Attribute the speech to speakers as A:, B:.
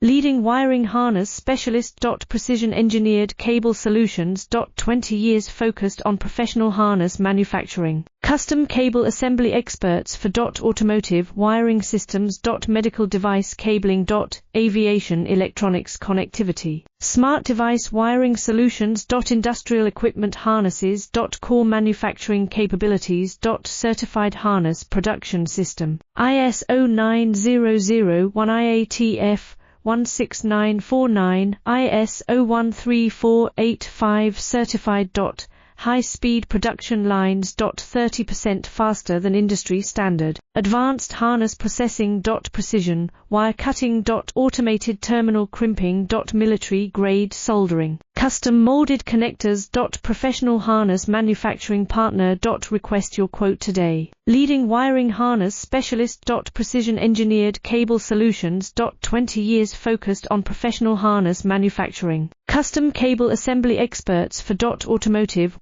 A: Leading wiring harness specialist. Precision engineered cable solutions. 20 years focused on professional harness manufacturing. Custom cable assembly experts for automotive wiring systems. Medical device cabling. Aviation electronics connectivity. Smart device wiring solutions. Industrial equipment harnesses. Core manufacturing capabilities. Certified harness production system. ISO 9001 IATF 16949, ISO 13485 certified. High-speed production lines. 30% faster than industry standard. Advanced harness processing. Precision wire cutting. Automated terminal crimping. Military-grade soldering. Custom molded connectors. Professional harness manufacturing partner. Request your quote today. Leading wiring harness specialist. Precision engineered cable solutions. 20 years focused on professional harness manufacturing. Custom cable assembly experts for automotive